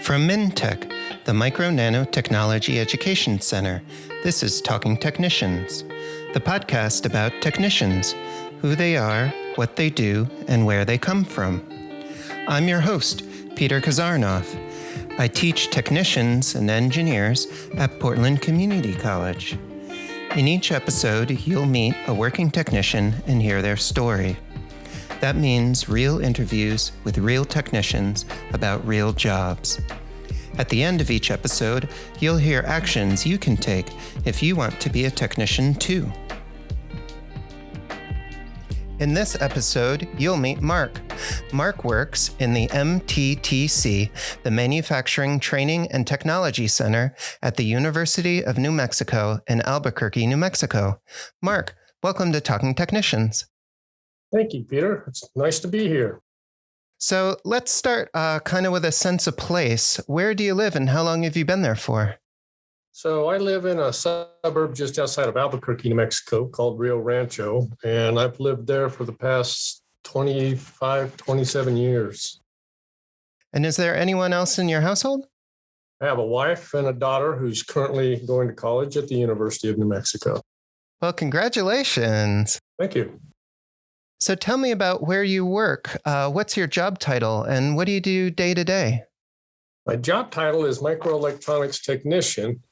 From MinTech, the Micro Nano Technology Education Center, this is Talking Technicians, the podcast about technicians, who they are, what they do, and where they come from. I'm your host, Peter Kazarnoff. I teach technicians and engineers at Portland Community College. In each episode, you'll meet a working technician and hear their story. That means real interviews with real technicians about real jobs. At the end of each episode, you'll hear actions you can take if you want to be a technician too. In this episode, you'll meet Mark. Mark works in the MTTC, the Manufacturing Training and Technology Center at the University of New Mexico in Albuquerque, New Mexico. Mark, welcome to Talking Technicians. Thank you, Peter. It's nice to be here. So let's start kind of with a sense of place. Where do you live and how long have you been there for? So I live in a suburb just outside of Albuquerque, New Mexico called Rio Rancho, and I've lived there for the past 27 years. And is there anyone else in your household? I have a wife and a daughter who's currently going to college at the University of New Mexico. Well, congratulations. Thank you. So tell me about where you work. What's your job title and what do you do day to day? My job title is microelectronics technician,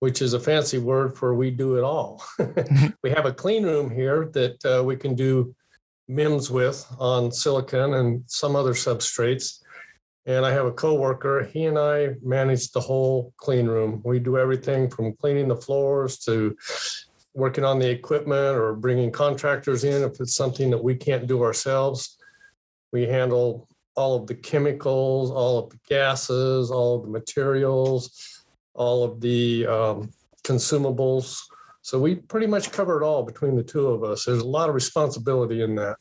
which is a fancy word for we do it all. We have a clean room here that we can do MEMS with on silicon and some other substrates. And I have a coworker. He and I manage the whole clean room. We do everything from cleaning the floors to working on the equipment or bringing contractors in if it's something that we can't do ourselves. We handle all of the chemicals, all of the gases, all of the materials, all of the consumables. So we pretty much cover it all between the two of us. There's a lot of responsibility in that.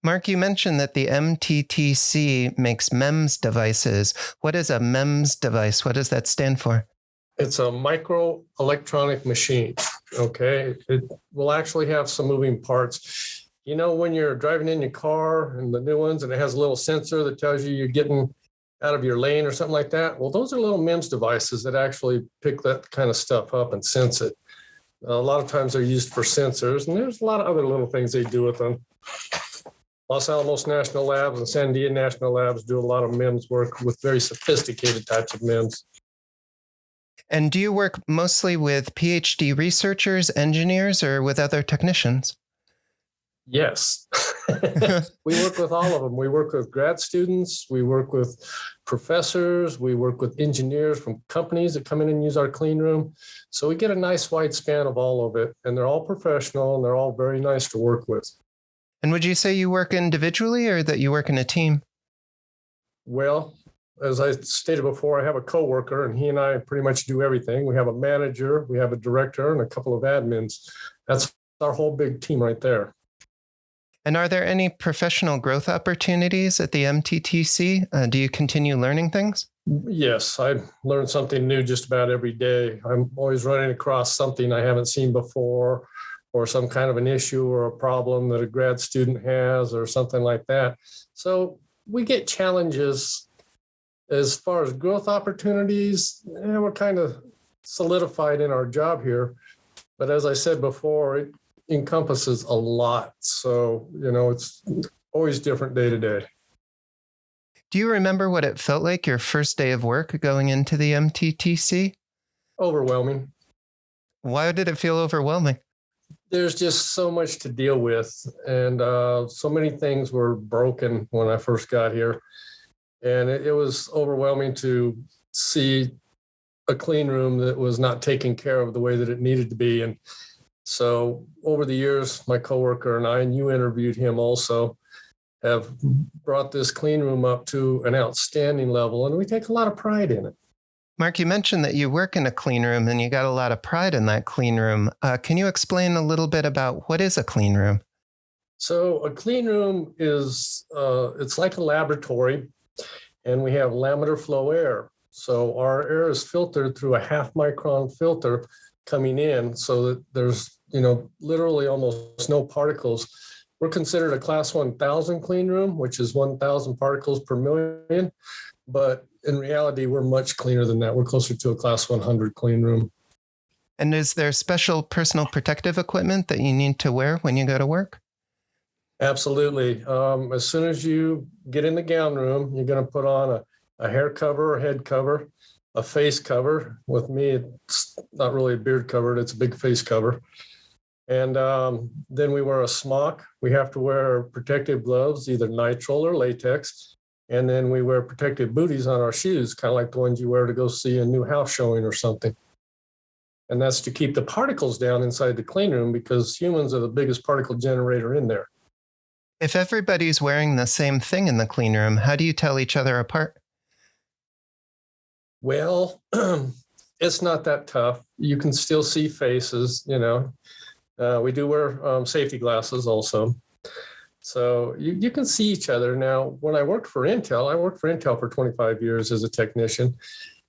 Mark, you mentioned that the MTTC makes MEMS devices. What is a MEMS device? What does that stand for? It's a microelectronic machine, okay? It will actually have some moving parts. You know, when you're driving in your car and the new ones, and it has a little sensor that tells you you're getting out of your lane or something like that? Well, those are little MEMS devices that actually pick that kind of stuff up and sense it. A lot of times they're used for sensors, and there's a lot of other little things they do with them. Los Alamos National Labs and Sandia National Labs do a lot of MEMS work with very sophisticated types of MEMS. And do you work mostly with PhD researchers, engineers, or with other technicians? Yes. We work with all of them. We work with grad students. We work with professors. We work with engineers from companies that come in and use our clean room. So we get a nice wide span of all of it. And they're all professional and they're all very nice to work with. And would you say you work individually or that you work in a team? Well, as I stated before, I have a coworker and he and I pretty much do everything. We have a manager, we have a director, and a couple of admins. That's our whole big team right there. And are there any professional growth opportunities at the MTTC? Do you continue learning things? Yes, I learn something new just about every day. I'm always running across something I haven't seen before, or some kind of an issue or a problem that a grad student has or something like that. So we get challenges. As far as growth opportunities, we're kind of solidified in our job here. But as I said before, it encompasses a lot. So, it's always different day to day. Do you remember what it felt like your first day of work going into the MTTC? Overwhelming. Why did it feel overwhelming? There's just so much to deal with. And so many things were broken when I first got here. And it was overwhelming to see a clean room that was not taken care of the way that it needed to be. And so over the years, my coworker and I, and you interviewed him also, have brought this clean room up to an outstanding level. And we take a lot of pride in it. Mark, you mentioned that you work in a clean room and you got a lot of pride in that clean room. Can you explain a little bit about what is a clean room? So a clean room is, it's like a laboratory. And we have laminar flow air. So our air is filtered through a 0.5 micron filter coming in so that there's, literally almost no particles we're considered a class 1000 clean room, which is 1,000 particles per million. But in reality, we're much cleaner than that. We're closer to a class 100 clean room. And is there special personal protective equipment that you need to wear when you go to work? Absolutely. As soon as you get in the gown room, you're going to put on a hair cover, a head cover, a face cover. With me, it's not really a beard cover, it's a big face cover. And then we wear a smock. We have to wear protective gloves, either nitrile or latex. And then we wear protective booties on our shoes, kind of like the ones you wear to go see a new house showing or something. And that's to keep the particles down inside the clean room, because humans are the biggest particle generator in there. If everybody's wearing the same thing in the clean room, how do you tell each other apart? Well, it's not that tough. You can still see faces, you know. We do wear safety glasses also. So you can see each other. Now, when I worked for Intel for 25 years as a technician.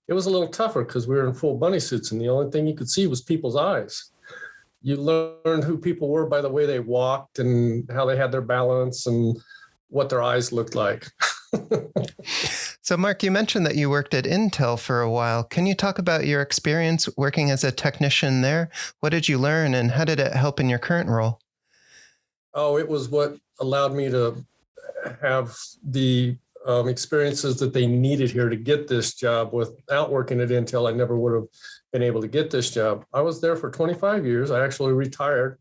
It was a little tougher because we were in full bunny suits, and the only thing you could see was people's eyes. You learned who people were by the way they walked and how they had their balance and what their eyes looked like. So, Mark, you mentioned that you worked at Intel for a while. Can you talk about your experience working as a technician there? What did you learn, and how did it help in your current role? Oh, it was what allowed me to have the experiences that they needed here to get this job. Without working at Intel, I never would have been able to get this job. I was there for 25 years. I actually retired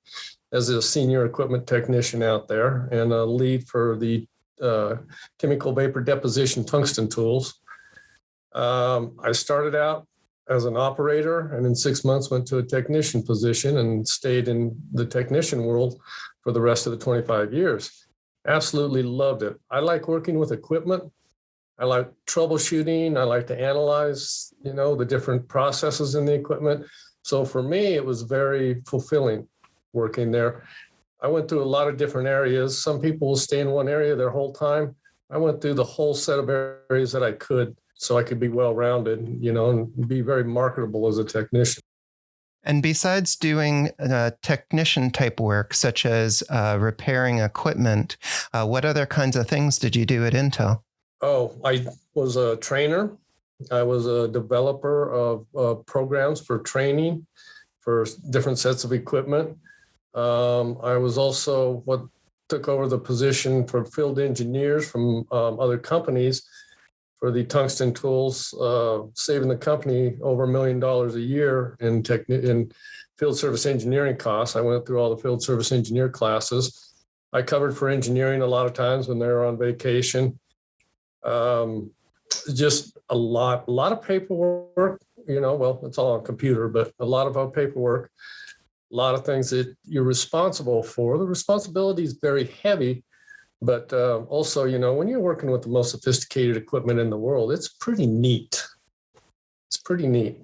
as a senior equipment technician out there and a lead for the chemical vapor deposition tungsten tools. I started out as an operator, and in 6 months went to a technician position and stayed in the technician world for the rest of the 25 years. Absolutely loved it. I like working with equipment. I like troubleshooting. I like to analyze, the different processes in the equipment. So for me, it was very fulfilling working there. I went through a lot of different areas. Some people will stay in one area their whole time. I went through the whole set of areas that I could, so I could be well-rounded, and be very marketable as a technician. And besides doing technician type work, such as repairing equipment, what other kinds of things did you do at Intel? Oh, I was a trainer. I was a developer of programs for training for different sets of equipment. I was also what took over the position for field engineers from other companies for the tungsten tools, saving the company over $1 million a year in field service engineering costs. I went through all the field service engineer classes. I covered for engineering a lot of times when they were on vacation. Just a lot of paperwork, it's all on computer, but a lot of paperwork, a lot of things that you're responsible for. The responsibility is very heavy. But also, when you're working with the most sophisticated equipment in the world, it's pretty neat. It's pretty neat.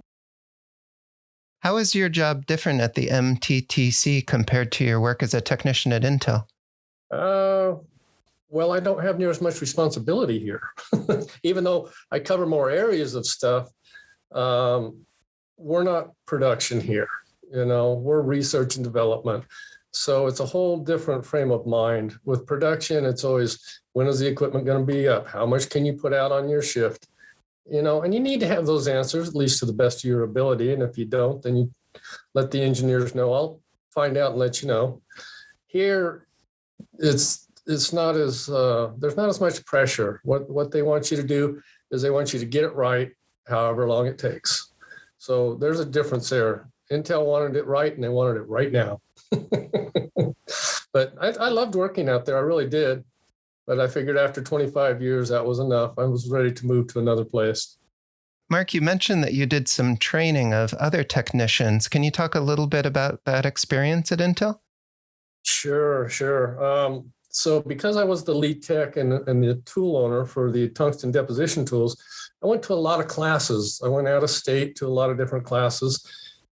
How is your job different at the MTTC compared to your work as a technician at Intel? Well, I don't have near as much responsibility here. Even though I cover more areas of stuff, we're not production here. We're research and development. So it's a whole different frame of mind. With production, it's always, when is the equipment going to be up? How much can you put out on your shift? And you need to have those answers, at least to the best of your ability. And if you don't, then you let the engineers know. I'll find out and let you know. Here, it's not as, there's not as much pressure. What they want you to do is they want you to get it right, however long it takes. So there's a difference there. Intel wanted it right, and they wanted it right now. But I loved working out there. I really did. But I figured after 25 years, that was enough. I was ready to move to another place. Mark, you mentioned that you did some training of other technicians. Can you talk a little bit about that experience at Intel? Sure. So because I was the lead tech and the tool owner for the tungsten deposition tools, I went to a lot of classes. I went out of state to a lot of different classes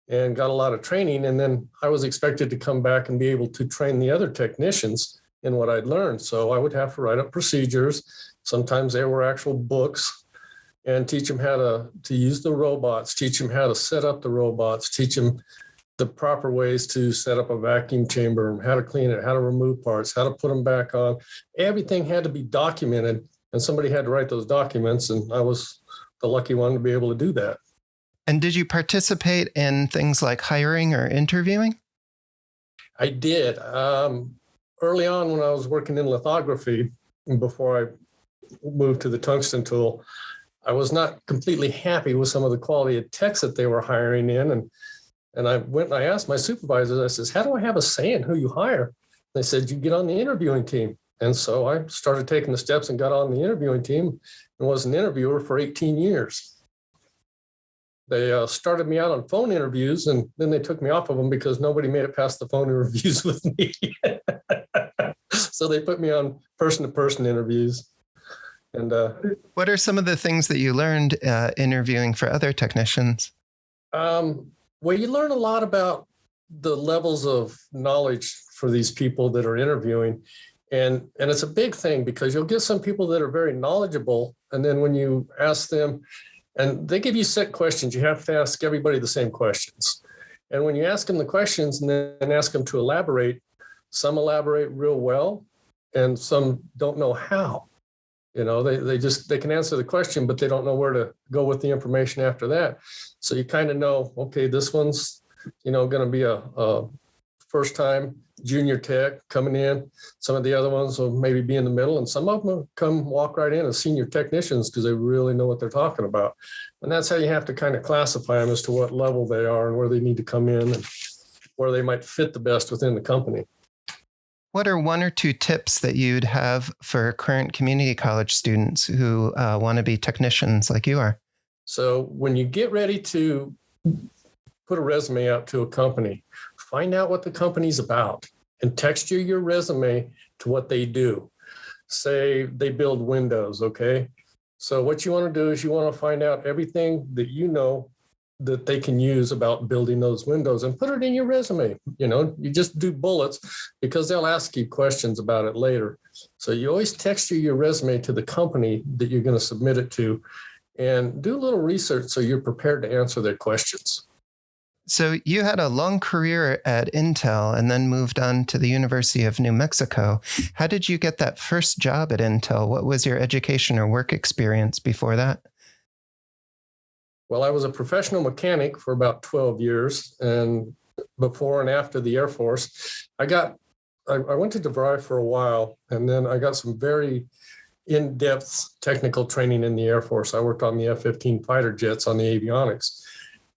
and got a lot of training. And then I was expected to come back and be able to train the other technicians in what I'd learned. So I would have to write up procedures. Sometimes there were actual books, and teach them how to use the robots, teach them how to set up the robots, teach them the proper ways to set up a vacuum chamber, how to clean it, how to remove parts, how to put them back on. Everything had to be documented, and somebody had to write those documents, and I was the lucky one to be able to do that. And did you participate in things like hiring or interviewing? I did. Early on when I was working in lithography, before I moved to the tungsten tool, I was not completely happy with some of the quality of techs that they were hiring in. And I went and I asked my supervisors, I says, how do I have a say in who you hire? They said, you get on the interviewing team. And so I started taking the steps and got on the interviewing team and was an interviewer for 18 years. They started me out on phone interviews, and then they took me off of them because nobody made it past the phone interviews with me. So they put me on person-to-person interviews. And what are some of the things that you learned interviewing for other technicians? Well, you learn a lot about the levels of knowledge for these people that are interviewing. And it's a big thing because you'll get some people that are very knowledgeable. And then when you ask them, and they give you set questions, you have to ask everybody the same questions. And when you ask them the questions and then ask them to elaborate, some elaborate real well and some don't know how. You know, they can answer the question, but they don't know where to go with the information after that. So you kind of know, okay, this one's, going to be a first time junior tech coming in. Some of the other ones will maybe be in the middle, and some of them will come walk right in as senior technicians because they really know what they're talking about. And that's how you have to kind of classify them as to what level they are and where they need to come in and where they might fit the best within the company. What are one or two tips that you'd have for current community college students who want to be technicians like you are? So when you get ready to put a resume out to a company, find out what the company's about and texture your resume to what they do. Say they build windows, okay? So what you want to do is you want to find out everything that you know that they can use about building those windows and put it in your resume. You just do bullets because they'll ask you questions about it later. So you always texture your resume to the company that you're going to submit it to and do a little research so you're prepared to answer their questions. So you had a long career at Intel and then moved on to the University of New Mexico. How did you get that first job at Intel? What was your education or work experience before that? Well, I was a professional mechanic for about 12 years, and before and after the Air Force, I went to DeVry for a while, and then I got some very in-depth technical training in the Air Force. I worked on the F-15 fighter jets on the avionics,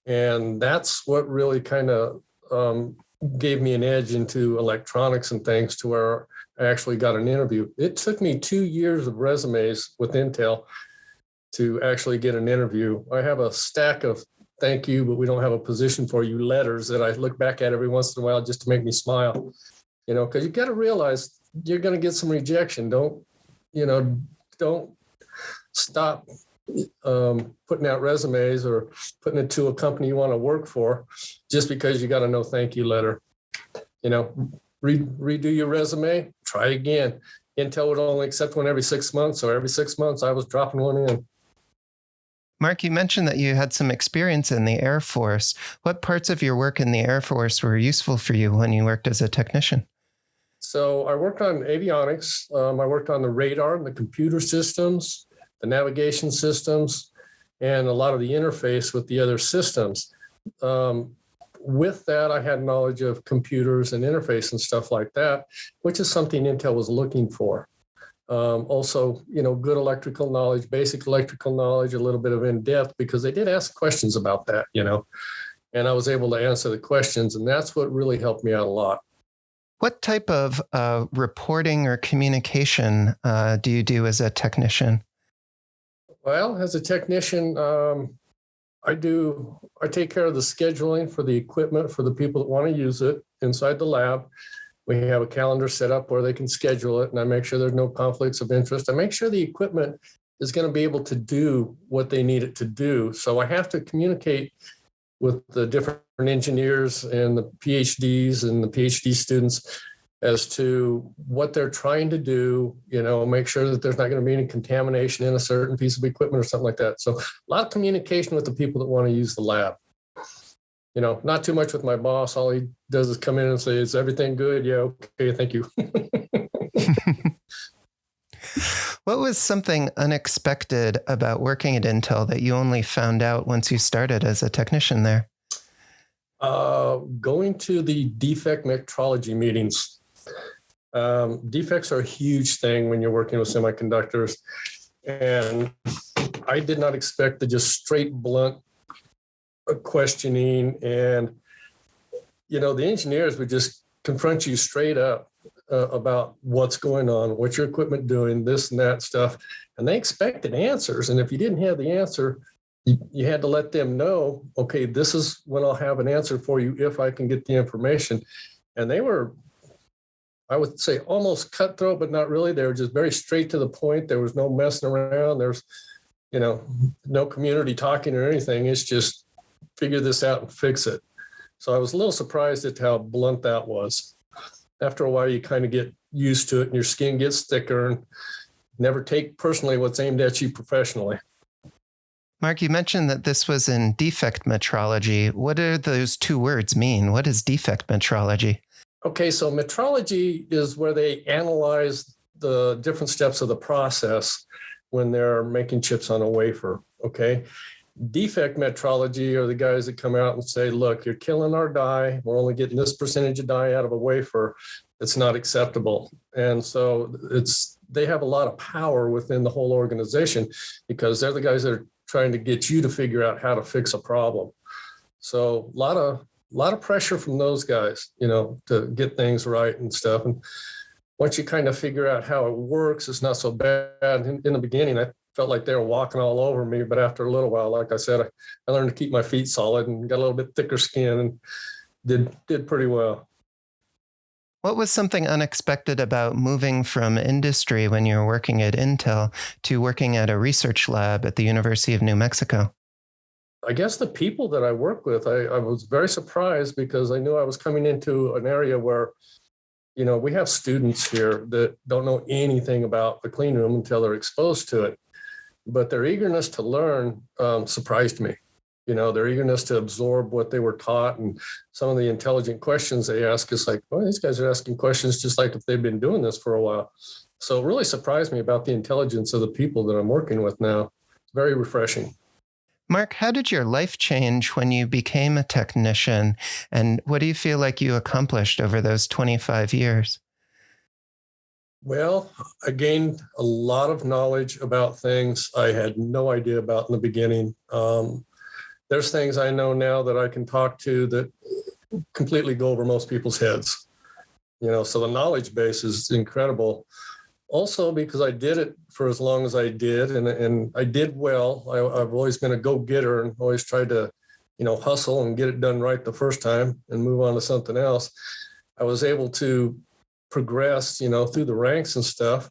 and that's what really kind of gave me an edge into electronics and things to where I actually got an interview. It took me 2 years of resumes with Intel to actually get an interview. I have a stack of thank you, but we don't have a position for you letters that I look back at every once in a while just to make me smile, because you got to realize you're going to get some rejection. Don't stop putting out resumes or putting it to a company you want to work for just because you got a no thank you letter. Redo your resume, try again. Intel would only accept one every 6 months, so every 6 months I was dropping one in. Mark, you mentioned that you had some experience in the Air Force. What parts of your work in the Air Force were useful for you when you worked as a technician? So I worked on avionics. I worked on the radar and the computer systems, the navigation systems, and a lot of the interface with the other systems. With that, I had knowledge of computers and interface and stuff like that, which is something Intel was looking for. Also, good electrical knowledge, basic electrical knowledge, a little bit of in-depth, because they did ask questions about that, and I was able to answer the questions, and that's what really helped me out a lot. What type of reporting or communication do you do as a technician? Well, as a technician, I take care of the scheduling for the equipment for the people that want to use it inside the lab. We have a calendar set up where they can schedule it, and I make sure there's no conflicts of interest. I make sure the equipment is going to be able to do what they need it to do. So I have to communicate with the different engineers and the PhDs and the PhD students as to what they're trying to do, make sure that there's not going to be any contamination in a certain piece of equipment or something like that. So a lot of communication with the people that want to use the lab. Not too much with my boss. All he does is come in and say, "Is everything good?" "Yeah, okay, thank you." What was something unexpected about working at Intel that you only found out once you started as a technician there? Going to the defect metrology meetings. Defects are a huge thing when you're working with semiconductors. And I did not expect the just straight, blunt questioning. And, the engineers would just confront you straight up about what's going on, what's your equipment doing, this and that stuff. And they expected answers. And if you didn't have the answer, you had to let them know, okay, this is when I'll have an answer for you if I can get the information. And they were, I would say, almost cutthroat, but not really. They were just very straight to the point. There was no messing around. There's, no community talking or anything. It's just figure this out and fix it. So I was a little surprised at how blunt that was. After a while, you kind of get used to it and your skin gets thicker and never take personally what's aimed at you professionally. Mark, you mentioned that this was in defect metrology. What do those two words mean? What is defect metrology? Okay, so metrology is where they analyze the different steps of the process when they're making chips on a wafer, okay? Defect metrology are the guys that come out and say, look, you're killing our die. We're only getting this percentage of die out of a wafer. It's not acceptable. And so they have a lot of power within the whole organization because they're the guys that are trying to get you to figure out how to fix a problem. So a lot of pressure from those guys, to get things right and stuff. And once you kind of figure out how it works, it's not so bad. In the beginning, I felt like they were walking all over me, but after a little while, like I said, I learned to keep my feet solid and got a little bit thicker skin and did pretty well. What was something unexpected about moving from industry when you were working at Intel to working at a research lab at the University of New Mexico? I guess the people that I work with, I was very surprised because I knew I was coming into an area where, we have students here that don't know anything about the clean room until they're exposed to it. But their eagerness to learn surprised me. Their eagerness to absorb what they were taught and some of the intelligent questions they ask is like, well, these guys are asking questions just like if they've been doing this for a while. So it really surprised me about the intelligence of the people that I'm working with now. It's very refreshing. Mark, how did your life change when you became a technician? And what do you feel like you accomplished over those 25 years? Well, I gained a lot of knowledge about things I had no idea about in the beginning. There's things I know now that I can talk to that completely go over most people's heads. So the knowledge base is incredible. Also, because I did it for as long as I did, and I did well. I've always been a go-getter and always tried to, hustle and get it done right the first time and move on to something else. I was able to progress, through the ranks and stuff,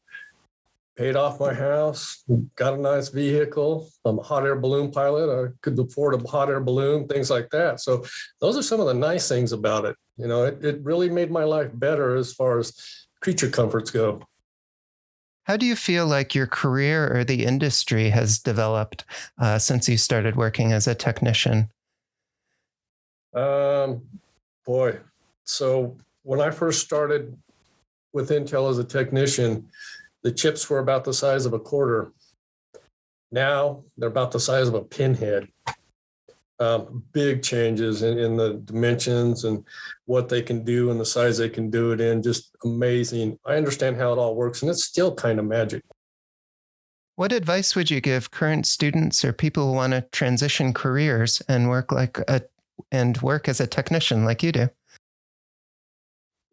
paid off my house, got a nice vehicle. I'm a hot air balloon pilot. I could afford a hot air balloon, things like that. So those are some of the nice things about it. It really made my life better as far as creature comforts go. How do you feel like your career or the industry has developed since you started working as a technician? Boy, so when I first started with Intel as a technician, the chips were about the size of a quarter. Now they're about the size of a pinhead. Big changes in the dimensions and what they can do and the size they can do it in. Just amazing. I understand how it all works, and it's still kind of magic. What advice would you give current students or people who want to transition careers and work as a technician like you do?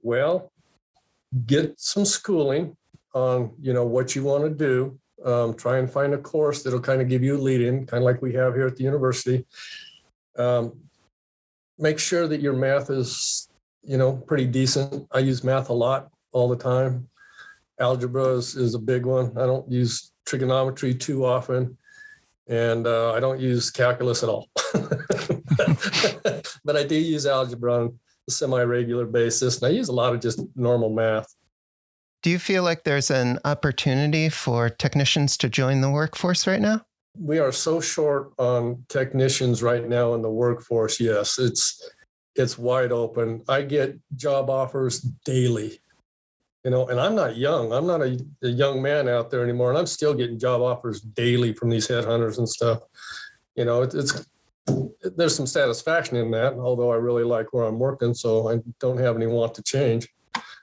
Well, get some schooling on what you want to do. Try and find a course that'll kind of give you a lead in, kind of like we have here at the university. Make sure that your math is pretty decent. I use math a lot all the time. Algebra is a big one. I don't use trigonometry too often, and I don't use calculus at all. But I do use algebra on a semi-regular basis, and I use a lot of just normal math. Do you feel like there's an opportunity for technicians to join the workforce right now? We are so short on technicians right now in the workforce. Yes, it's wide open. I get job offers daily, and I'm not young. I'm not a young man out there anymore, and I'm still getting job offers daily from these headhunters and stuff. There's some satisfaction in that, although I really like where I'm working, so I don't have any want to change.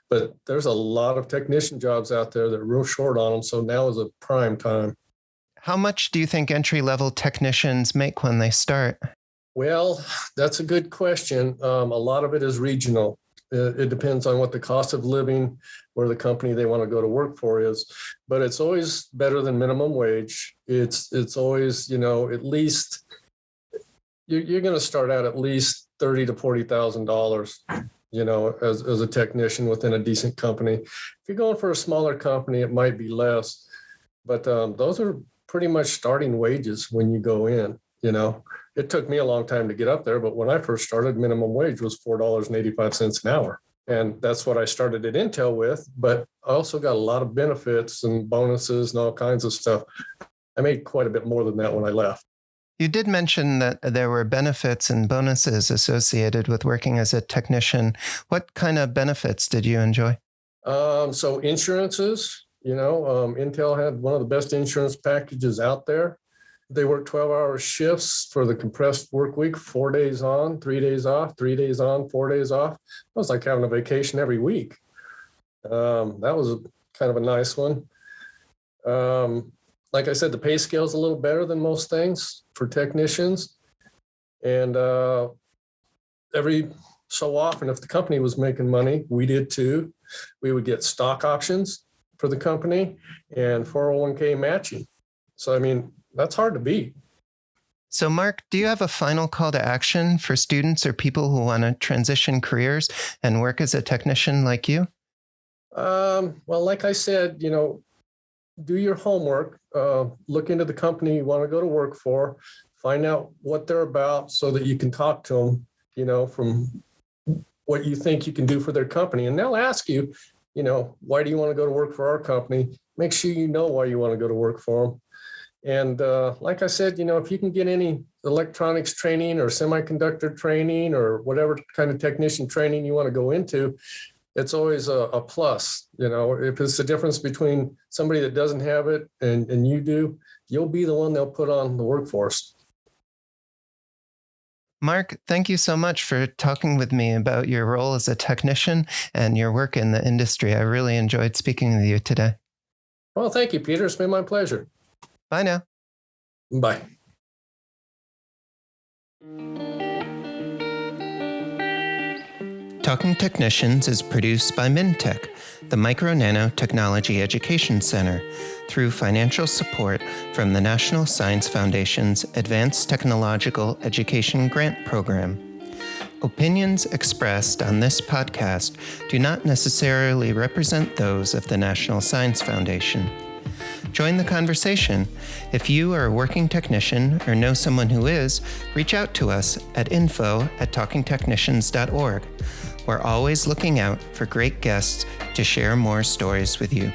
But there's a lot of technician jobs out there that are real short on them, so now is a prime time. How much do you think entry-level technicians make when they start? Well, that's a good question. A lot of it is regional. It depends on what the cost of living, where the company they want to go to work for is. But it's always better than minimum wage. It's always, at least you're going to start out at least $30,000 to $40,000, as a technician within a decent company. If you're going for a smaller company, it might be less. But those are pretty much starting wages when you go in. It took me a long time to get up there, but when I first started, minimum wage was $4.85 an hour. And that's what I started at Intel with, but I also got a lot of benefits and bonuses and all kinds of stuff. I made quite a bit more than that when I left. You did mention that there were benefits and bonuses associated with working as a technician. What kind of benefits did you enjoy? So insurances, Intel had one of the best insurance packages out there. They work 12-hour shifts for the compressed work week, 4 days on, 3 days off, 3 days on, 4 days off. It was like having a vacation every week. That was kind of a nice one. Like I said, the pay scale is a little better than most things for technicians. And every so often, if the company was making money, we did too. We would get stock options for the company and 401k matching. So, that's hard to beat. So, Mark, do you have a final call to action for students or people who want to transition careers and work as a technician like you? Well, like I said, do your homework, look into the company you want to go to work for, find out what they're about so that you can talk to them, from what you think you can do for their company. And they'll ask you, why do you want to go to work for our company? Make sure you know why you want to go to work for them. And like I said, if you can get any electronics training or semiconductor training or whatever kind of technician training you want to go into, it's always a plus. If it's the difference between somebody that doesn't have it and you do, you'll be the one they'll put on the workforce. Mark, thank you so much for talking with me about your role as a technician and your work in the industry. I really enjoyed speaking with you today. Well, thank you, Peter. It's been my pleasure. Bye now. Bye. Talking Technicians is produced by MNTech, the Micro Nano Technology Education Center, through financial support from the National Science Foundation's Advanced Technological Education Grant Program. Opinions expressed on this podcast do not necessarily represent those of the National Science Foundation. Join the conversation. If you are a working technician or know someone who is, reach out to us at info@talkingtechnicians.org. We're always looking out for great guests to share more stories with you.